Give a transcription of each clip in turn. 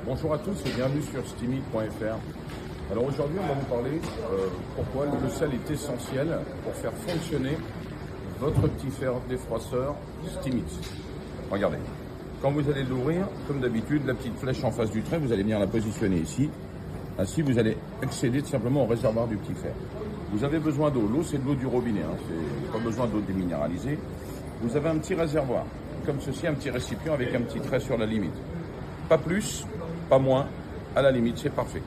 Bonjour à tous et bienvenue sur Steamit.fr. Alors aujourd'hui on va vous parler pourquoi le sel est essentiel pour faire fonctionner votre petit fer défroisseur Steamit. Regardez, quand vous allez l'ouvrir, comme d'habitude, la petite flèche en face du trait, vous allez venir la positionner ici. Ainsi vous allez accéder tout simplement au réservoir du petit fer. Vous avez besoin d'eau, l'eau c'est de l'eau du robinet, c'est pas besoin d'eau déminéralisée. Vous avez un petit réservoir, comme ceci, un petit récipient avec un petit trait sur la limite. Pas plus, pas moins, à la limite, c'est parfait.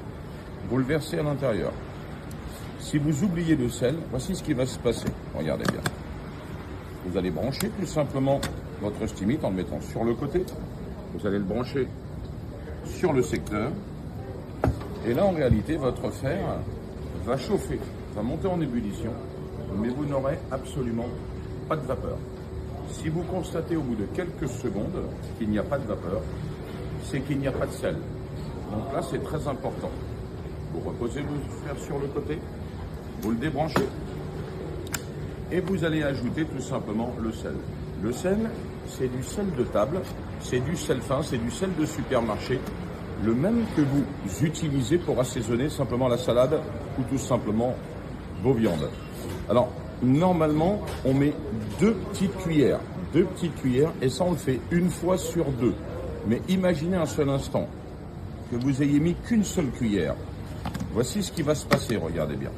Vous le versez à l'intérieur. Si vous oubliez le sel, voici ce qui va se passer. Regardez bien. Vous allez brancher tout simplement votre Steamit en le mettant sur le côté. Vous allez le brancher sur le secteur. Et là, en réalité, votre fer va chauffer, va monter en ébullition, mais vous n'aurez absolument pas de vapeur. Si vous constatez au bout de quelques secondes qu'il n'y a pas de vapeur, c'est qu'il n'y a pas de sel. Donc là, c'est très important. Vous reposez le fer sur le côté, vous le débranchez, et vous allez ajouter tout simplement le sel. Le sel, c'est du sel de table, c'est du sel fin, c'est du sel de supermarché, le même que vous utilisez pour assaisonner simplement la salade ou tout simplement vos viandes. Alors, normalement, on met deux petites cuillères, et ça on le fait une fois sur deux. Mais imaginez un seul instant que vous ayez mis qu'une seule cuillère. Voici ce qui va se passer, regardez bien.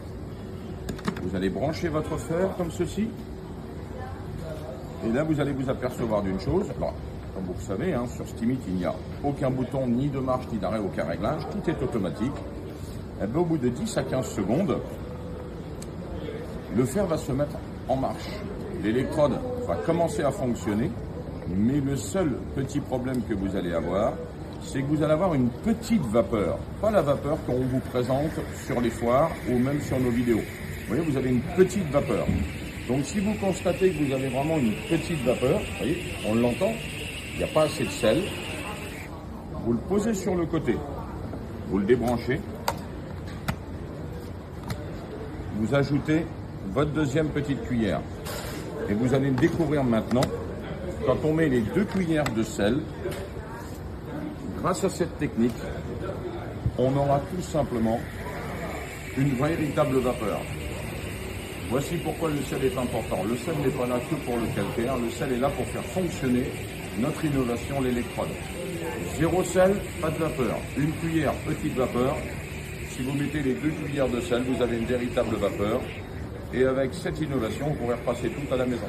Vous allez brancher votre fer comme ceci. Et là, vous allez vous apercevoir d'une chose. Alors, comme vous le savez, sur Steamit, il n'y a aucun bouton, ni de marche, ni d'arrêt, aucun réglage. Tout est automatique. Et bien, au bout de 10 à 15 secondes, le fer va se mettre en marche. L'électrode va commencer à fonctionner. Mais le seul petit problème que vous allez avoir, c'est que vous allez avoir une petite vapeur. Pas la vapeur qu'on vous présente sur les foires ou même sur nos vidéos. Vous voyez, vous avez une petite vapeur. Donc si vous constatez que vous avez vraiment une petite vapeur, vous voyez, on l'entend, il n'y a pas assez de sel, vous le posez sur le côté, vous le débranchez, vous ajoutez votre deuxième petite cuillère. Et vous allez le découvrir maintenant. Quand on met les 2 cuillères de sel, grâce à cette technique, on aura tout simplement une véritable vapeur. Voici pourquoi le sel est important. Le sel n'est pas là que pour le calcaire, le sel est là pour faire fonctionner notre innovation, l'électrode. 0 sel, pas de vapeur. 1 cuillère, petite vapeur. Si vous mettez les 2 cuillères de sel, vous avez une véritable vapeur. Et avec cette innovation, vous pourrez repasser tout à la maison.